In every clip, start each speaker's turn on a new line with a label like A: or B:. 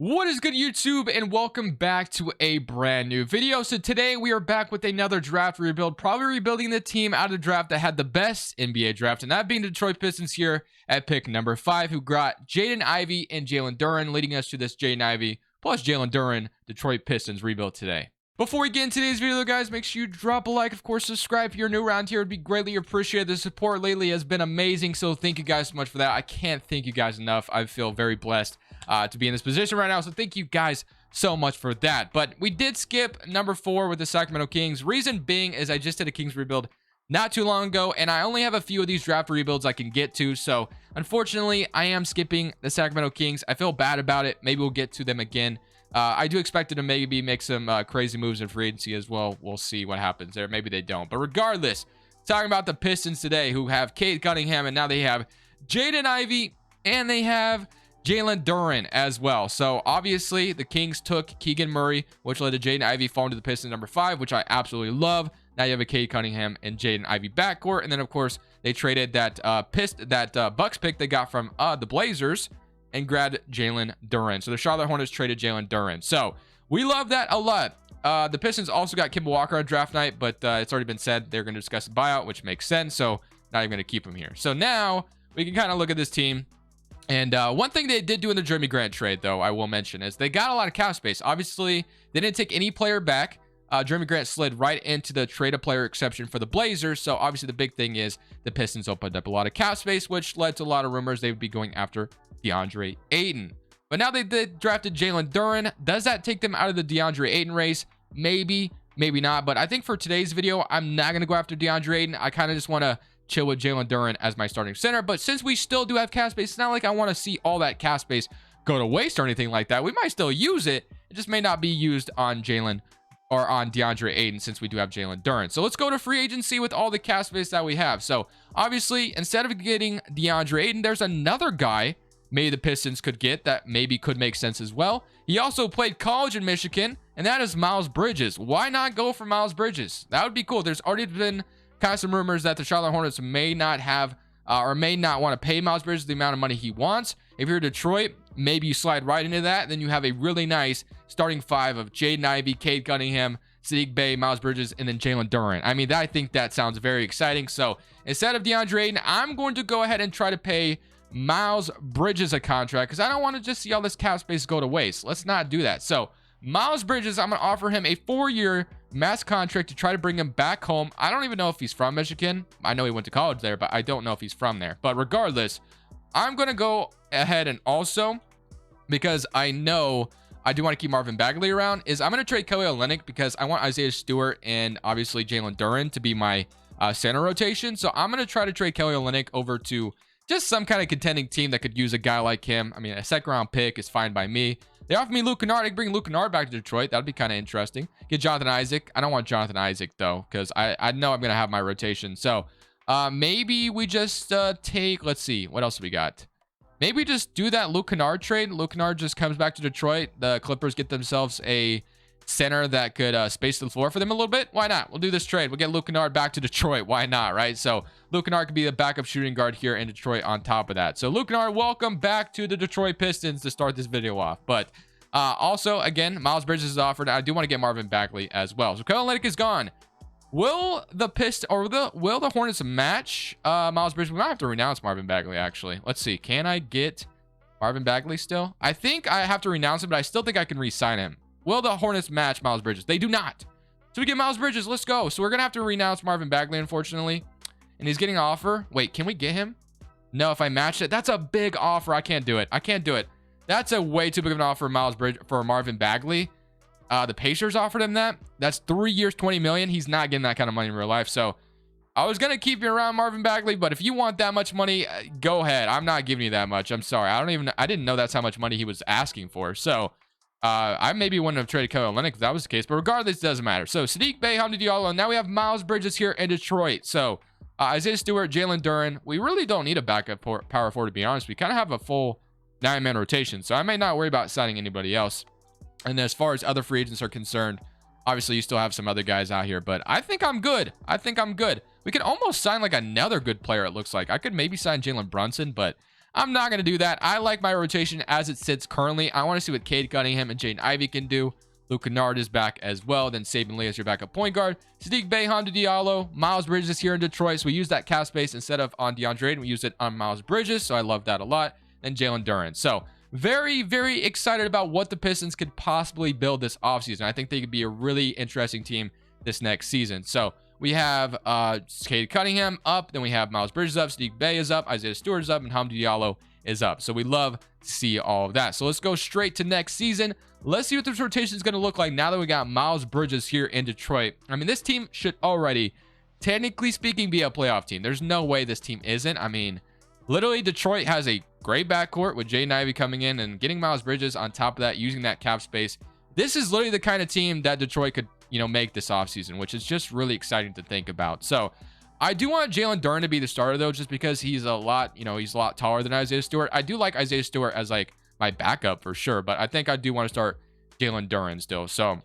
A: What is good, YouTube, and welcome back to a brand new video. So today we are back with another draft rebuild, probably rebuilding the team out of the draft that had the best NBA draft, and that being the Detroit Pistons here at pick number 5, who got Jaden Ivey and Jalen Duren, leading us to this Jaden Ivey plus Jalen Duren Detroit Pistons rebuild today. Before we get into today's video, guys, make sure you drop a like. Of course, subscribe if you're new around here. It'd be greatly appreciated. The support lately has been amazing, so thank you guys so much for that. I can't thank you guys enough. I feel very blessed to be in this position right now, so thank you guys so much for that. But we did skip number 4 with the Sacramento Kings. Reason being is I just did a Kings rebuild not too long ago, and I only have a few of these draft rebuilds I can get to, so unfortunately, I am skipping the Sacramento Kings. I feel bad about it. Maybe we'll get to them again. I do expect it to maybe make some crazy moves in free agency as well. We'll see what happens there. Maybe they don't. But regardless, talking about the Pistons today, who have Cade Cunningham, and now they have Jaden Ivey, and they have Jalen Duren as well. So obviously, the Kings took Keegan Murray, which led to Jaden Ivey falling to the Pistons number 5, which I absolutely love. Now you have a Cade Cunningham and Jaden Ivey backcourt, and then of course they traded that Bucks pick they got from the Blazers and grabbed Jalen Duren. So the Charlotte Hornets traded Jalen Duren. So we love that a lot. The Pistons also got Kemba Walker on draft night, but it's already been said they're going to discuss the buyout, which makes sense. So not even going to keep him here. So now we can kind of look at this team. And one thing they did do in the Jeremy Grant trade, though, I will mention, is they got a lot of cap space. Obviously, they didn't take any player back. Jeremy Grant slid right into the trade a player exception for the Blazers. So obviously the big thing is the Pistons opened up a lot of cap space, which led to a lot of rumors they would be going after DeAndre Ayton. But now they drafted Jalen Duren. Does that take them out of the DeAndre Ayton race? Maybe, maybe not. But I think for today's video, I'm not going to go after DeAndre Ayton. I kind of just want to chill with Jalen Duren as my starting center. But since we still do have cap space, it's not like I want to see all that cap space go to waste or anything like that. We might still use it. It just may not be used on Jalen or on DeAndre Ayton since we do have Jalen Duren. So let's go to free agency with all the cap space that we have. So obviously, instead of getting DeAndre Ayton, there's another guy maybe the Pistons could get that maybe could make sense as well. He also played college in Michigan, and that is Miles Bridges. Why not go for Miles Bridges? That would be cool. There's already been kind of some rumors that the Charlotte Hornets may not have or may not want to pay Miles Bridges the amount of money he wants. If you're Detroit, maybe you slide right into that. Then you have a really nice starting 5 of Jaden Ivey, Cade Cunningham, Saddiq Bey, Miles Bridges, and then Jalen Duren. I mean, I think that sounds very exciting. So instead of DeAndre Ayton, I'm going to go ahead and try to pay Miles Bridges a contract because I don't want to just see all this cap space go to waste. Let's not do that. So Miles Bridges, I'm going to offer him a 4-year max contract to try to bring him back home. I don't even know if he's from Michigan. I know he went to college there, but I don't know if he's from there. But regardless, I'm going to go ahead and also, because I know I do want to keep Marvin Bagley around, is I'm going to trade Kelly Olynyk because I want Isaiah Stewart and obviously Jalen Duren to be my center rotation. So I'm going to try to trade Kelly Olynyk over to just some kind of contending team that could use a guy like him. I mean, a second-round pick is fine by me. They offered me Luke Kennard. I could bring Luke Kennard back to Detroit. That would be kind of interesting. Get Jonathan Isaac. I don't want Jonathan Isaac, though, because I know I'm going to have my rotation. So maybe we just take, let's see, what else we got? Maybe just do that Luke Kennard trade. Luke Kennard just comes back to Detroit. The Clippers get themselves a center that could space the floor for them a little bit. Why not? We'll do this trade. We'll get Luke Kennard back to Detroit. Why not, right? So Luke Kennard could be the backup shooting guard here in Detroit on top of that. So Luke Kennard, welcome back to the Detroit Pistons to start this video off. But also, again, Miles Bridges is offered. I do want to get Marvin Bagley as well. So Kelly Olynyk is gone. Will the will the Hornets match Miles Bridges? We might have to renounce Marvin Bagley, actually. Let's see. Can I get Marvin Bagley still? I think I have to renounce him, but I still think I can re-sign him. Will the Hornets match Miles Bridges? They do not. So we get Miles Bridges. Let's go. So we're going to have to renounce Marvin Bagley, unfortunately. And he's getting an offer. Wait, can we get him? No, if I match it. That's a big offer. I can't do it. I can't do it. That's a way too big of an offer for Marvin Bagley. The Pacers offered him that. That's 3 years, $20 million. He's not getting that kind of money in real life. So I was going to keep you around Marvin Bagley, but if you want that much money, go ahead. I'm not giving you that much. I'm sorry. I didn't know that's how much money he was asking for. So I maybe wouldn't have traded Kelly Olynyk if that was the case, but regardless, it doesn't matter. So Saddiq Bey, Hamidou Diallo. Now we have Miles Bridges here in Detroit. So Isaiah Stewart, Jalen Duren. We really don't need a backup power forward, to be honest. We kind of have a full 9-man rotation, so I may not worry about signing anybody else. And as far as other free agents are concerned, obviously you still have some other guys out here, but I think I'm good. We could almost sign like another good player, it looks like. I could maybe sign Jalen Brunson, but I'm not going to do that. I like my rotation as it sits currently. I want to see what Cade Cunningham and Jaden Ivey can do. Luke Kennard is back as well. Then Saban Lee as your backup point guard. Sadiq Bey, Hamdi Diallo, Miles Bridges here in Detroit. So we use that cap space instead of on DeAndre Ayton. We use it on Miles Bridges. So I love that a lot. And Jalen Duren. So very, very excited about what the Pistons could possibly build this offseason. I think they could be a really interesting team this next season. So we have Cade Cunningham up. Then we have Miles Bridges up. Sadiq Bey is up. Isaiah Stewart is up. And Hamdi Diallo is up. So we love to see all of that. So let's go straight to next season. Let's see what this rotation is going to look like now that we got Miles Bridges here in Detroit. I mean, this team should already, technically speaking, be a playoff team. There's no way this team isn't. I mean, literally, Detroit has a great backcourt with Jaden Ivey coming in and getting Miles Bridges on top of that, using that cap space. This is literally the kind of team that Detroit could, make this offseason, which is just really exciting to think about. So I do want Jalen Duren to be the starter, though, just because he's a lot, he's a lot taller than Isaiah Stewart. I do like Isaiah Stewart as like my backup for sure, but I think I do want to start Jalen Duren still. So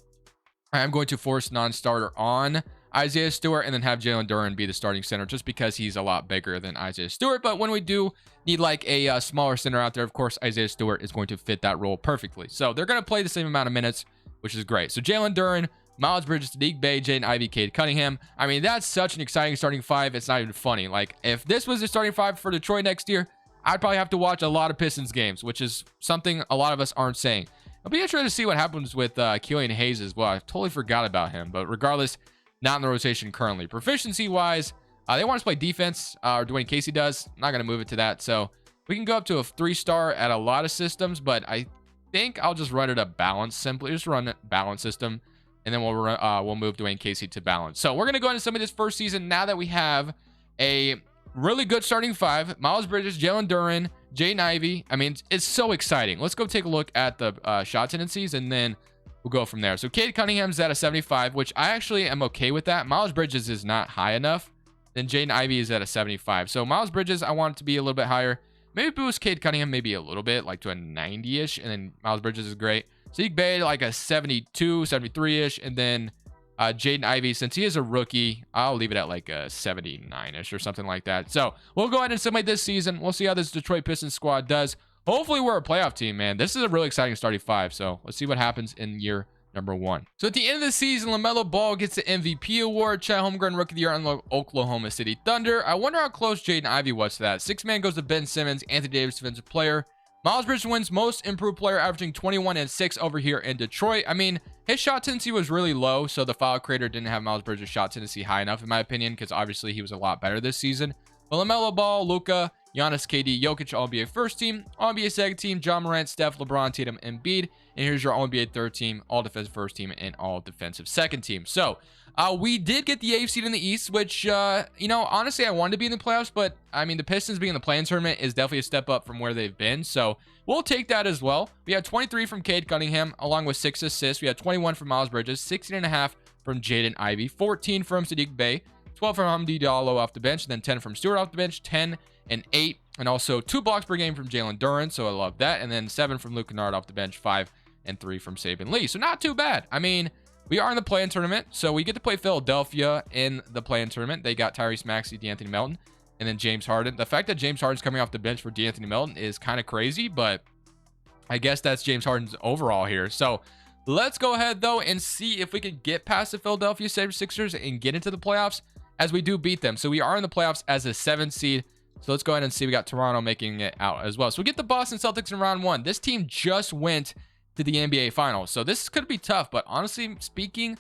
A: I am going to force non-starter on Isaiah Stewart and then have Jalen Duren be the starting center just because he's a lot bigger than Isaiah Stewart. But when we do need like a smaller center out there, of course, Isaiah Stewart is going to fit that role perfectly. So they're going to play the same amount of minutes, which is great. So Jalen Duren, Miles Bridges, Sadiq Bey, Jaden Ivey, Cade Cunningham. I mean, that's such an exciting starting five. It's not even funny. Like, if this was the starting five for Detroit next year, I'd probably have to watch a lot of Pistons games, which is something a lot of us aren't saying. I'll be interested to see what happens with Killian Hayes as well. I totally forgot about him, but regardless, not in the rotation currently. Proficiency-wise, they want us to play defense, or Dwayne Casey does. I'm not going to move it to that. So we can go up to a 3-star at a lot of systems, but I think I'll just run it a balance simply. Just run a balance system, and then we'll move Dwayne Casey to balance. So we're going to go into some of this first season now that we have a really good starting five. Miles Bridges, Jalen Duren, Jaden Ivey. I mean, it's so exciting. Let's go take a look at the shot tendencies, and then we'll go from there. So Cade Cunningham's at a 75, which I actually am okay with that. Miles Bridges is not high enough. Then Jaden Ivey is at a 75. So Miles Bridges, I want it to be a little bit higher. Maybe boost Cade Cunningham maybe a little bit, like to a 90-ish, and then Miles Bridges is great. Sadiq Bey, like a 72, 73-ish, and then Jaden Ivey, since he is a rookie, I'll leave it at like a 79-ish or something like that. So we'll go ahead and simulate this season. We'll see how this Detroit Pistons squad does. Hopefully we're a playoff team, man. This is a really exciting starting five. So let's see what happens in year number 1. So at the end of the season, LaMelo Ball gets the MVP award. Chet Holmgren Rookie of the Year on Oklahoma City Thunder. I wonder how close Jaden Ivey was to that. 6th man goes to Ben Simmons. Anthony Davis Defensive Player. Miles Bridges wins Most Improved Player, averaging 21 and 6 over here in Detroit. I mean, his shot tendency was really low, so the file creator didn't have Miles Bridges' shot tendency high enough, in my opinion, because obviously he was a lot better this season. But LaMelo Ball, Luka, Giannis, KD, Jokic, All-NBA first team, All-NBA second team, John Morant, Steph, LeBron, Tatum, Embiid. And here's your All-NBA third team, All-Defensive first team, and All-Defensive second team. So, we did get the 8th seed in the East, which, honestly, I wanted to be in the playoffs, but, I mean, the Pistons being in the play-in tournament is definitely a step up from where they've been, so we'll take that as well. We had 23 from Cade Cunningham, along with 6 assists. We had 21 from Miles Bridges, 16.5 from Jaden Ivey, 14 from Sadiq Bey, 12 from Hamdi Diallo off the bench, and then 10 from Stewart off the bench, 10 and 8, and also 2 blocks per game from Jalen Duren, so I love that, and then 7 from Luke Kennard off the bench, 5 and 3 from Saban Lee, so not too bad. I mean, we are in the play-in tournament, so we get to play Philadelphia in the play-in tournament. They got Tyrese Maxey, DeAnthony Melton, and then James Harden. The fact that James Harden's coming off the bench for DeAnthony Melton is kind of crazy, but I guess that's James Harden's overall here. So let's go ahead, though, and see if we can get past the Philadelphia 76ers and get into the playoffs as we do beat them. So we are in the playoffs as a 7th seed. So let's go ahead and see. We got Toronto making it out as well. So we get the Boston Celtics in round 1. This team just went to the NBA Finals, so this could be tough, but honestly speaking,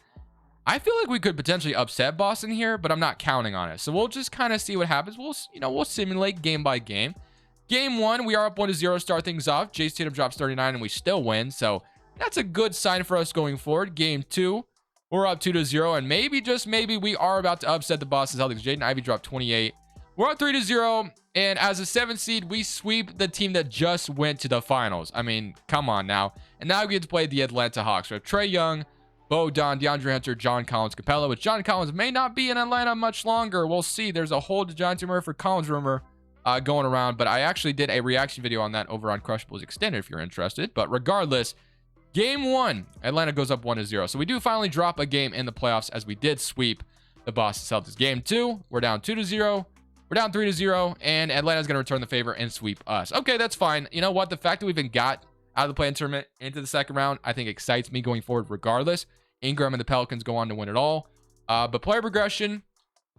A: I feel like we could potentially upset Boston here, but I'm not counting on it. So we'll just kind of see what happens. We'll simulate game by game. Game 1, we are up 1-0, start things off. Jason Tatum drops 39 and we still win, so that's a good sign for us going forward. Game 2, we're up 2-0, and maybe, just maybe, we are about to upset the Boston Celtics. Jaden Ivey dropped 28. We're up 3-0, and as a 7th seed, we sweep the team that just went to the finals. I mean, come on now. And now we get to play the Atlanta Hawks. We have Trae Young, Bogdan, DeAndre Hunter, John Collins, Capella, which John Collins may not be in Atlanta much longer. We'll see. There's a whole DeJounte Murray for Collins rumor going around, but I actually did a reaction video on that over on Crushables Extended if you're interested. But regardless, game 1, Atlanta goes up 1-0. So we do finally drop a game in the playoffs as we did sweep the Boston Celtics. Game 2, we're down 2-0. We're down 3-0, and Atlanta's going to return the favor and sweep us. Okay, that's fine. You know what? The fact that we even got out of the play-in tournament into the second round, I think excites me going forward regardless. Ingram and the Pelicans go on to win it all. But player progression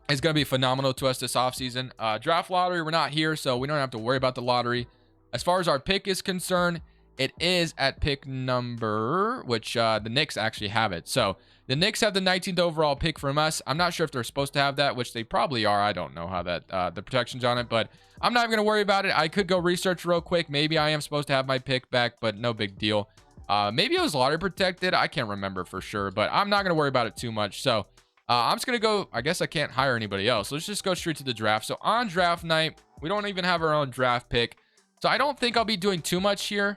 A: is going to be phenomenal to us this offseason. Draft lottery, we're not here, so we don't have to worry about the lottery. As far as our pick is concerned, it is at pick number, which the Knicks actually have it. So the Knicks have the 19th overall pick from us. I'm not sure if they're supposed to have that, which they probably are. I don't know how that the protection's on it, but I'm not even going to worry about it. I could go research real quick. Maybe I am supposed to have my pick back, but no big deal. Maybe it was lottery protected. I can't remember for sure, but I'm not going to worry about it too much. So I'm just going to go. I guess I can't hire anybody else. Let's just go straight to the draft. So on draft night, we don't even have our own draft pick. So I don't think I'll be doing too much here.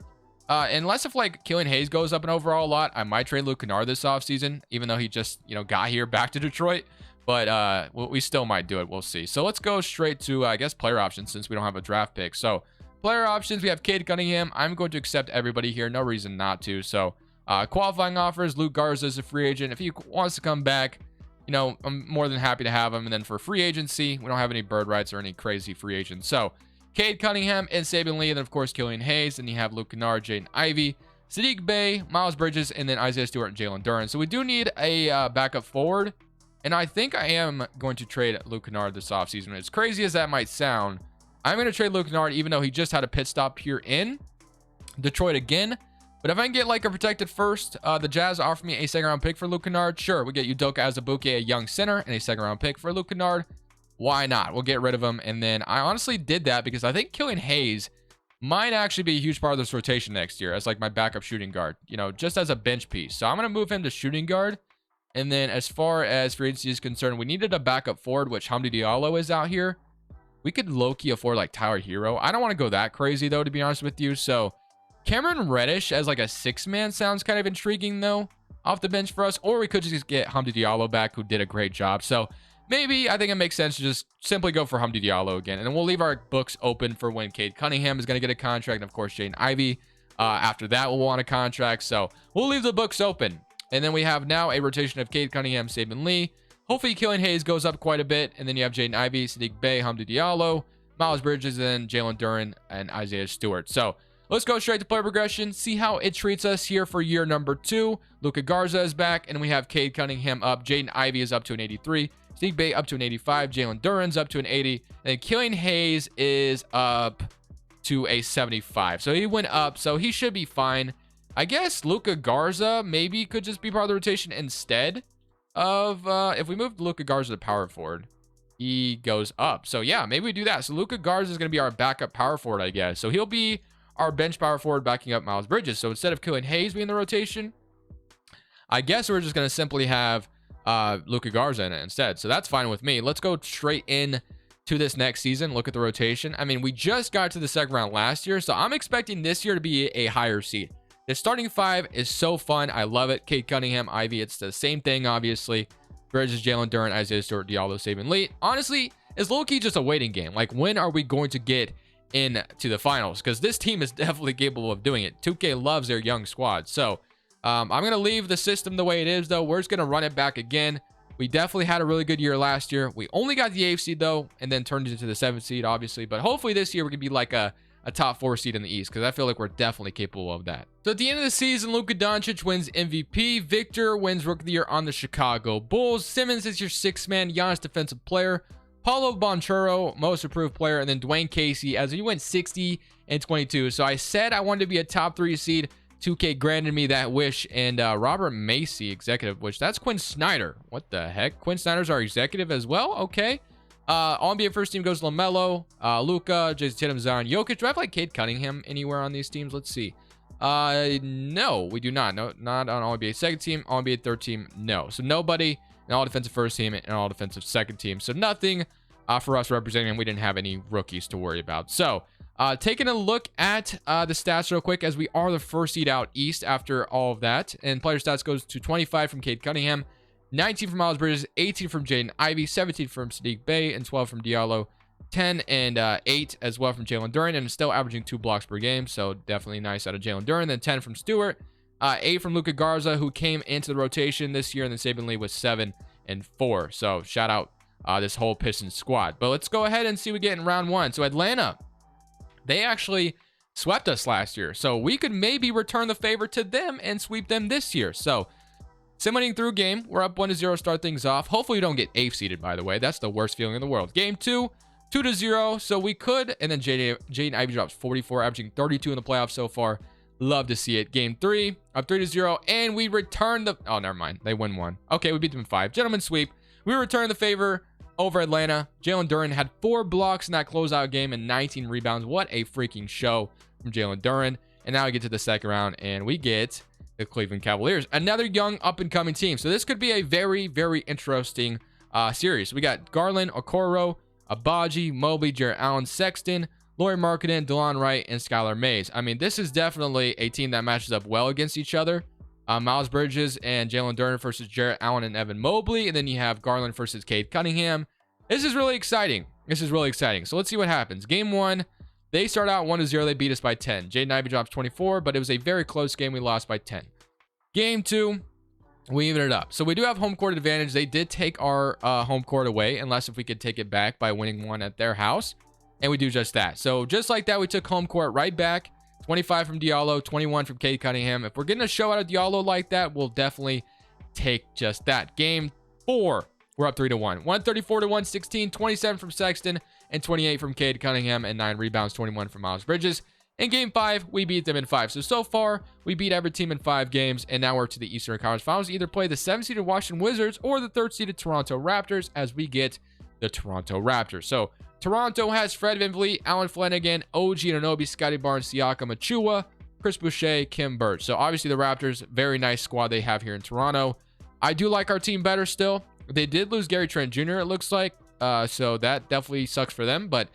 A: Unless if like Killian Hayes goes up in overall a lot, I might trade Luke Kennard this offseason, even though he just, got here back to Detroit. But we still might do it. We'll see. So let's go straight to, I guess, player options since we don't have a draft pick. So player options, we have Cade Cunningham. I'm going to accept everybody here. No reason not to. So qualifying offers, Luke Garza is a free agent. If he wants to come back, I'm more than happy to have him. And then for free agency, we don't have any bird rights or any crazy free agents. So Cade Cunningham and Saban Lee, and then of course Killian Hayes, and you have Luke Kennard, Jaden Ivey, Sadiq Bey, Miles Bridges, and then Isaiah Stewart and Jalen Duren. So we do need a backup forward, and I think I am going to trade Luke Kennard this offseason. As crazy as that might sound, I'm going to trade Luke Kennard, even though he just had a pit stop here in Detroit again. But if I can get like a protected first, the Jazz offer me a second-round pick for Luke Kennard. Sure, we get Udoka Azubuike, a young center, and a second-round pick for Luke Kennard. Why not? We'll get rid of him. And then I honestly did that because I think Killian Hayes might actually be a huge part of this rotation next year as like my backup shooting guard, just as a bench piece. So I'm going to move him to shooting guard. And then as far as free agency is concerned, we needed a backup forward, which Hamdi Diallo is out here. We could low-key afford like Tyler Hero. I don't want to go that crazy though, to be honest with you. So Cameron Reddish as like a six-man sounds kind of intriguing though off the bench for us. Or we could just get Hamdi Diallo back, who did a great job. So maybe I think it makes sense to just simply go for Hamdi Diallo again. And then we'll leave our books open for when Cade Cunningham is going to get a contract. And of course, Jaden Ivey. After that, we'll want a contract. So we'll leave the books open. And then we have now a rotation of Cade Cunningham, Saban Lee. Hopefully, Killian Hayes goes up quite a bit. And then you have Jaden Ivey, Sadiq Bey, Hamdi Diallo, Miles Bridges, and Jalen Duren and Isaiah Stewart. So let's go straight to player progression. See how it treats us here for year number 2. Luka Garza is back. And we have Cade Cunningham up. Jaden Ivey is up to an 83. Sadiq Bey up to an 85. Jalen Duren's up to an 80. And Killian Hayes is up to a 75. So he went up. So he should be fine. I guess Luka Garza maybe could just be part of the rotation instead of if we moved Luka Garza to power forward, he goes up. So yeah, maybe we do that. So Luka Garza is going to be our backup power forward, I guess. So he'll be our bench power forward backing up Miles Bridges. So instead of Killian Hayes being the rotation, I guess we're just going to simply have Luka Garza in it instead. So that's fine with me. Let's go straight in to this next season. Look at the rotation. I mean, we just got to the second round last year, so I'm expecting this year to be a higher seed. The starting 5 is so fun. I love it. Cade Cunningham, Ivy. It's the same thing, obviously. Bridges, Jalen Duren, Isaiah Stewart, Diallo, Saban Lee. Honestly, it's low-key just a waiting game. Like, when are we going to get into the finals? Because this team is definitely capable of doing it. 2K loves their young squad. So I'm going to leave the system the way it is, though. We're just going to run it back again. We definitely had a really good year last year. We only got the 8th seed, though, and then turned it into the 7th seed, obviously. But hopefully this year we can be like a top 4 seed in the East, because I feel like we're definitely capable of that. So at the end of the season, Luka Doncic wins MVP. Victor wins Rookie of the Year on the Chicago Bulls. Simmons is your 6th man. Giannis Defensive Player. Paulo Banchero, Most Improved Player. And then Dwayne Casey, as he went 60 and 22. So I said I wanted to be a top 3 seed. 2K granted me that wish. And Robert Macy, executive wish. That's Quinn Snyder. What the heck? Quinn Snyder's our executive as well? Okay. All-NBA first team goes LaMelo, Luka, Jason Tatum, Zion, Jokic. Do I have like Cade Cunningham anywhere on these teams? Let's see. No, we do not. No, not on All-NBA second team. All-NBA third team, no. So nobody in all-defensive first team and all-defensive second team. So nothing for us representing. We didn't have any rookies to worry about. So taking a look at the stats real quick, as we are the first seed out East after all of that. And player stats goes to 25 from Cade Cunningham, 19 from Miles Bridges, 18 from Jaden Ivey, 17 from Sadiq Bey, and 12 from Diallo, 10 and 8 as well from Jalen Duren, and still averaging 2 blocks per game, so definitely nice out of Jalen Duren. Then 10 from Stewart, 8 from Luka Garza, who came into the rotation this year, and then Saban Lee was 7 and 4. So shout out this whole Pistons squad. But let's go ahead and see what we get in round 1. So Atlanta, they actually swept us last year. So we could maybe return the favor to them and sweep them this year. So simulating through game, we're up 1-0, start things off. Hopefully we don't get 8th seeded, by the way. That's the worst feeling in the world. Game 2, 2-0. So we could, and then Jaden Ivey drops 44, averaging 32 in the playoffs so far. Love to see it. Game 3, up 3-0, and we return the, oh, never mind. They win 1. Okay, we beat them in 5. Gentlemen sweep. We return the favor over Atlanta. Jalen Duren had 4 blocks in that closeout game and 19 rebounds. What a freaking show from Jalen Duren. And now we get to the second round, and we get the Cleveland Cavaliers, another young up-and-coming team. So this could be a very, very interesting series. We got Garland, Okoro, Abaji, Mobley, Jarrett Allen, Sexton, Lauri Markkanen, DeLon Wright, and Skylar Mays. I mean, this is definitely a team that matches up well against each other. Miles Bridges and Jalen Duren versus Jarrett Allen and Evan Mobley. And then you have Garland versus Cade Cunningham. This is really exciting. So let's see what happens. Game 1, they start out 1-0. They beat us by 10. Jaden Ivey drops 24, but it was a very close game. We lost by 10. Game 2, we even it up. So we do have home court advantage. They did take our home court away, unless if we could take it back by winning 1 at their house. And we do just that. So just like that, we took home court right back. 25 from Diallo, 21 from Cade Cunningham. If we're getting a show out of Diallo like that, we'll definitely take just that. Game 4, we're up 3-1. 134 to 116, 27 from Sexton, and 28 from Cade Cunningham, and 9 rebounds, 21 from Miles Bridges. In Game 5, we beat them in 5. So far, we beat every team in 5 games, and now we're to the Eastern Conference Finals. Either play the 7th-seeded Washington Wizards or the 3rd-seeded Toronto Raptors as we get the Toronto Raptors. So Toronto has Fred VanVleet, Allen Flanagan, OG Anunoby, Scotty Barnes, Siakam, Achua, Chris Boucher, Kim Birch. So obviously the Raptors, very nice squad they have here in Toronto. I do like our team better still. They did lose Gary Trent Jr., it looks like. So that definitely sucks for them. But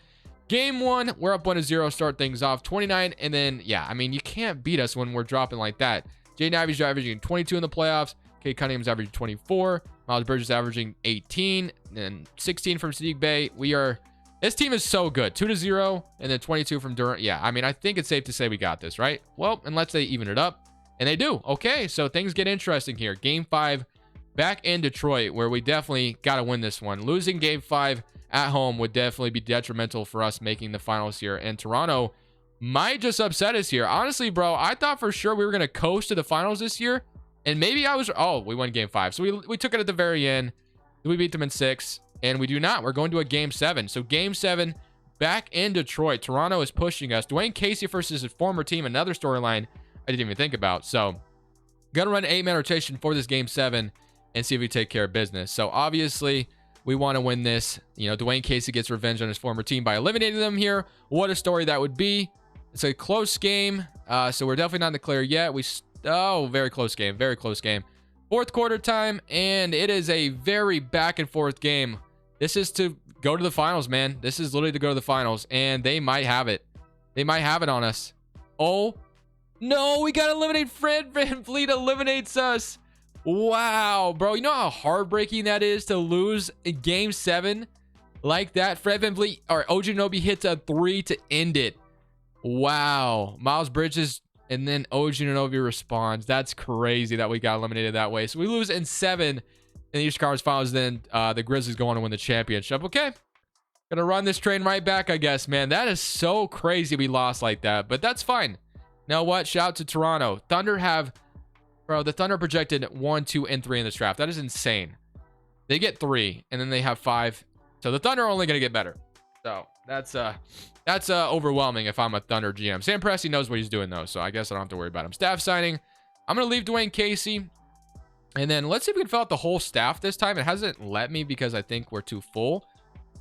A: game 1, we're up 1-0, start things off 29. And then, yeah, I mean, you can't beat us when we're dropping like that. Jaden Ivey's averaging 22 in the playoffs. Cade Cunningham's averaging 24. Miles Bridges averaging 18. And 16 from Sadiq Bey. This team is so good. 2-0, and then 22 from Durant. Yeah, I mean, I think it's safe to say we got this, right? Well, unless they even it up. And they do. Okay, so things get interesting here. Game 5, back in Detroit, where we definitely got to win this one. Losing Game 5 at home would definitely be detrimental for us making the finals here. And Toronto might just upset us here. Honestly, bro, I thought for sure we were going to coast to the finals this year. And maybe I was... Oh, we won Game 5. So we took it at the very end. We beat them in 6. And we do not. We're going to a Game 7. So Game 7, back in Detroit. Toronto is pushing us. Dwayne Casey versus his former team. Another storyline I didn't even think about. So, going to run an 8-man rotation for this Game 7 and see if we take care of business. So, obviously, we want to win this. You know, Dwayne Casey gets revenge on his former team by eliminating them here. What a story that would be. It's a close game. So, we're definitely not in the clear yet. Very close game. Very close game. 4th quarter time. And it is a very back and forth game. This is to go to the finals, man. This is literally to go to the finals, and they might have it. They might have it on us. Oh, no, we got to eliminate Fred VanVleet eliminates us. Wow, bro. You know how heartbreaking that is to lose in Game 7 like that? Fred VanVleet or OG Anunoby hits a 3 to end it. Wow. Miles Bridges and then OG Anunoby responds. That's crazy that we got eliminated that way. So we lose in 7. In the Eastern Conference Finals, then the Grizzlies go on to win the championship. Okay. Gonna run this train right back, I guess, man. That is so crazy we lost like that, but that's fine. Now what? Shout out to Toronto. The Thunder projected 1, 2, and 3 in this draft. That is insane. They get 3, and then they have 5. So the Thunder are only gonna get better. So that's overwhelming if I'm a Thunder GM. Sam Presti knows what he's doing, though, so I guess I don't have to worry about him. Staff signing. I'm gonna leave Dwayne Casey. And then let's see if we can fill out the whole staff this time. It hasn't let me because I think we're too full.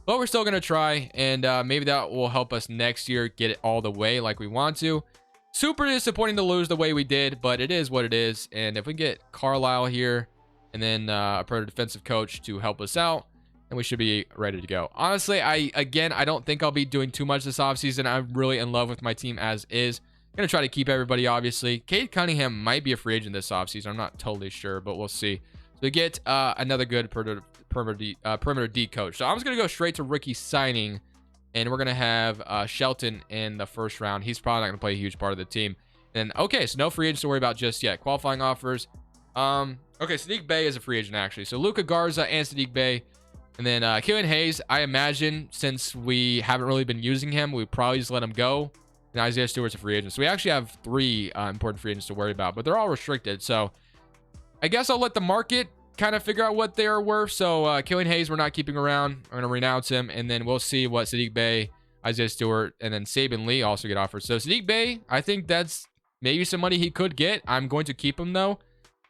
A: But we're still going to try. And maybe that will help us next year get it all the way like we want to. Super disappointing to lose the way we did. But it is what it is. And if we get Carlisle here and then a pro defensive coach to help us out, then we should be ready to go. Honestly, I don't think I'll be doing too much this offseason. I'm really in love with my team as is. Going to try to keep everybody, obviously. Cade Cunningham might be a free agent this offseason. I'm not totally sure, but we'll see. So we get another good perimeter D coach. So I'm just going to go straight to rookie signing, and we're going to have Shelton in the first round. He's probably not going to play a huge part of the team. And okay, so no free agents to worry about just yet. Qualifying offers. Okay, Sadiq Bey is a free agent, actually. So Luka Garza and Sadiq Bey And then Killian Hayes, I imagine since we haven't really been using him, we probably just let him go. And Isaiah Stewart's a free agent. So we actually have 3 important free agents to worry about, but they're all restricted. So I guess I'll let the market kind of figure out what they're worth. So Killian Hayes, we're not keeping around. I'm going to renounce him. And then we'll see what Saddiq Bey, Isaiah Stewart, and then Saban Lee also get offered. So Saddiq Bey, I think that's maybe some money he could get. I'm going to keep him, though.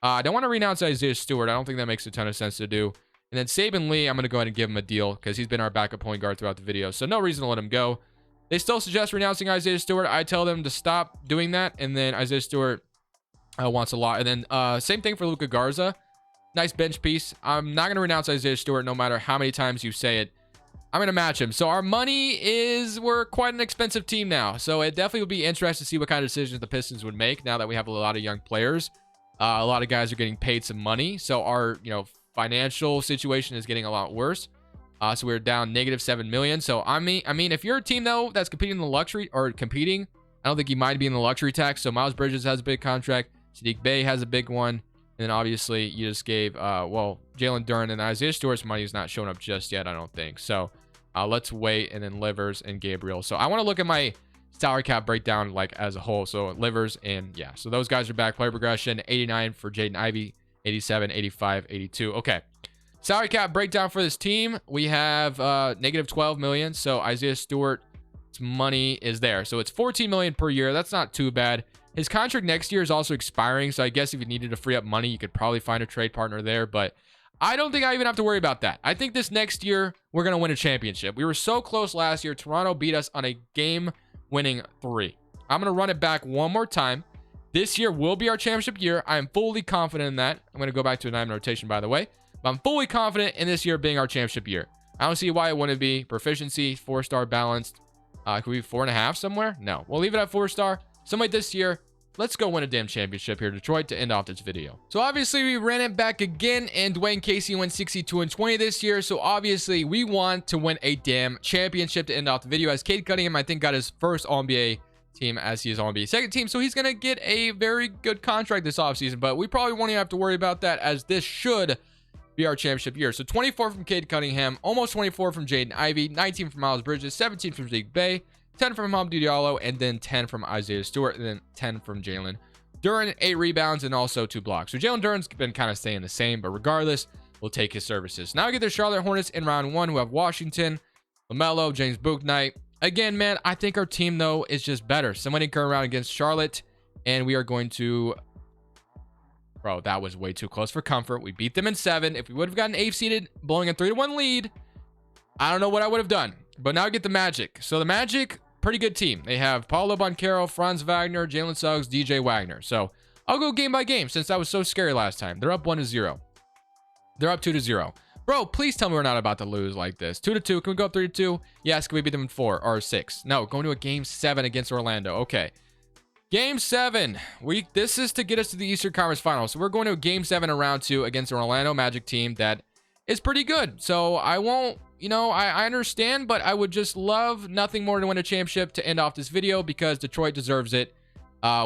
A: I don't want to renounce Isaiah Stewart. I don't think that makes a ton of sense to do. And then Saban Lee, I'm going to go ahead and give him a deal because he's been our backup point guard throughout the video. So no reason to let him go. They still suggest renouncing Isaiah Stewart. I tell them to stop doing that. And then Isaiah Stewart wants a lot. And then same thing for Luka Garza. Nice bench piece. I'm not going to renounce Isaiah Stewart no matter how many times you say it. I'm going to match him. So our money is, we're quite an expensive team now. So it definitely would be interesting to see what kind of decisions the Pistons would make now that we have a lot of young players. A lot of guys are getting paid some money. So our, financial situation is getting a lot worse. So we're down -$7 million. So I mean, if you're a team though that's competing in the luxury I don't think you mind being in the luxury tax. So Miles Bridges has a big contract. Saddiq Bey has a big one. And then obviously you just gave, Jalen Duren and Isaiah Stewart's money is not showing up just yet, I don't think. So let's wait. And then Livers and Gabriel. So I want to look at my salary cap breakdown like as a whole. So Livers and yeah. So those guys are back. Player progression, 89 for Jaden Ivey, 87, 85, 82. Okay. Salary cap breakdown for this team. We have -$12 million. So Isaiah Stewart's money is there. So it's $14 million per year. That's not too bad. His contract next year is also expiring. So I guess if you needed to free up money, you could probably find a trade partner there. But I don't think I even have to worry about that. I think this next year, we're going to win a championship. We were so close last year. Toronto beat us on a game-winning 3. I'm going to run it back one more time. This year will be our championship year. I am fully confident in that. I'm going to go back to a 9-man rotation, by the way. But I'm fully confident in this year being our championship year. I don't see why it wouldn't be. Proficiency, 4-star balanced. Could we be 4.5 somewhere? No. We'll leave it at 4-star. Somewhere this year, let's go win a damn championship here, Detroit, to end off this video. So obviously, we ran it back again, and Dwayne Casey went 62-20 this year. So obviously, we want to win a damn championship to end off the video. As Cade Cunningham, I think, got his first All-NBA team as he is All-NBA second team. So he's going to get a very good contract this offseason. But we probably won't even have to worry about that, as this should be our championship year. So 24 from Cade Cunningham, almost 24 from Jaden Ivey, 19 from Miles Bridges, 17 from Saddiq Bey, 10 from Hamidou Diallo, and then 10 from Isaiah Stewart, and then 10 from Jalen Duren, 8 rebounds, and also 2 blocks. So Jalen Duren's been kind of staying the same, but regardless, we'll take his services. Now we get the Charlotte Hornets in round 1, who have Washington, LaMelo, James Bouknight. Again, man, I think our team, though, is just better. Somebody current round against Charlotte, and we are going to... Bro, that was way too close for comfort. We beat them in 7. If we would have gotten 8 seeded, blowing a 3-1 lead, I don't know what I would have done. But now we get the Magic. So the Magic, pretty good team. They have Paulo Banchero, Franz Wagner, Jalen Suggs, DJ Wagner. So I'll go game by game since that was so scary last time. They're up 1-0. They're up 2-0. Bro, please tell me we're not about to lose like this. 2-2. Can we go up 3-2? Yes. Can we beat them in 4 or 6? No. Going to a game 7 against Orlando. Okay. Game 7. This is to get us to the Eastern Conference Finals. So we're going to a game 7 in round 2 against an Orlando Magic team that is pretty good. So I won't, I understand, but I would just love nothing more to win a championship to end off this video because Detroit deserves it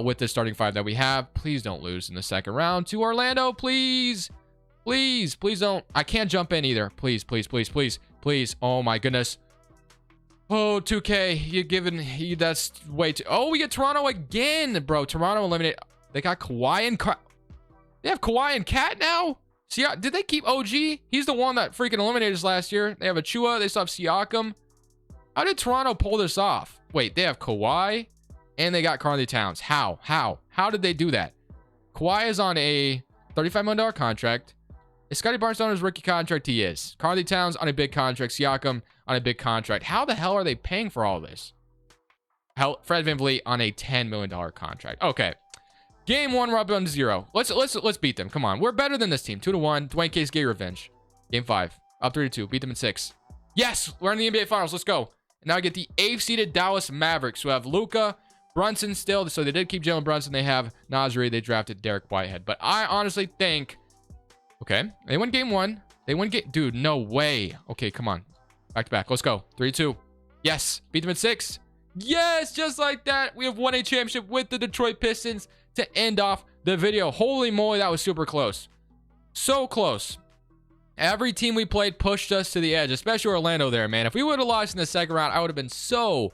A: with the starting 5 that we have. Please don't lose in the second round to Orlando. Please. Please don't. I can't jump in either. Please. Oh my goodness. Oh, 2K, you're giving, that's way too, oh, we get Toronto again, bro. Toronto eliminate, they got Kawhi and, they have Kawhi and Cat now? See, did they keep OG? He's the one that freaking eliminated us last year. They have Achua, they still have Siakam. How did Toronto pull this off? Wait, they have Kawhi and they got Karl Towns. How did they do that? Kawhi is on a $35 million contract. Is Scotty Barnes on his rookie contract? He is. Karl Towns on a big contract. Siakam on a big contract. How the hell are they paying for all this? Fred VanVleet on a $10 million contract. Okay. Game 1, we're up 1-0. Let's beat them. Come on. We're better than this team. 2-1. Dwayne Case gay revenge. Game 5. Up 3-2. Beat them in 6. Yes! We're in the NBA Finals. Let's go. And now I get the 8th seeded Dallas Mavericks, who have Luka, Brunson still. So they did keep Jalen Brunson. They have Nasri. They drafted Derek Whitehead. But I honestly think... Okay. They won game 1. They won game... Dude, no way. Okay, come on. Back to back. Let's go. 3-2. Yes. Beat them in 6. Yes. Just like that. We have won a championship with the Detroit Pistons to end off the video. Holy moly, that was super close. So close. Every team we played pushed us to the edge, especially Orlando there, man. If we would have lost in the second round, I would have been so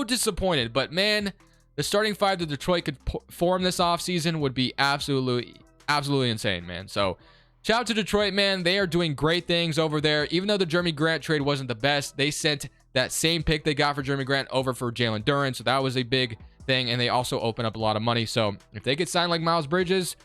A: disappointed. But, man, the starting five that Detroit could form this offseason would be absolutely insane, man. So, shout out to Detroit, man. They are doing great things over there. Even though the Jeremy Grant trade wasn't the best, they sent that same pick they got for Jeremy Grant over for Jalen Duren. So, that was a big thing. And they also open up a lot of money. So, if they could sign like Miles Bridges,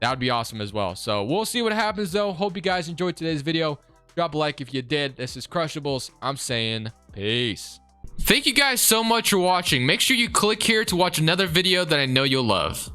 A: that would be awesome as well. So we'll see what happens, though. Hope you guys enjoyed today's video. Drop a like if you did. This is Crushables. I'm saying peace. Thank you guys so much for watching. Make sure you click here to watch another video that I know you'll love.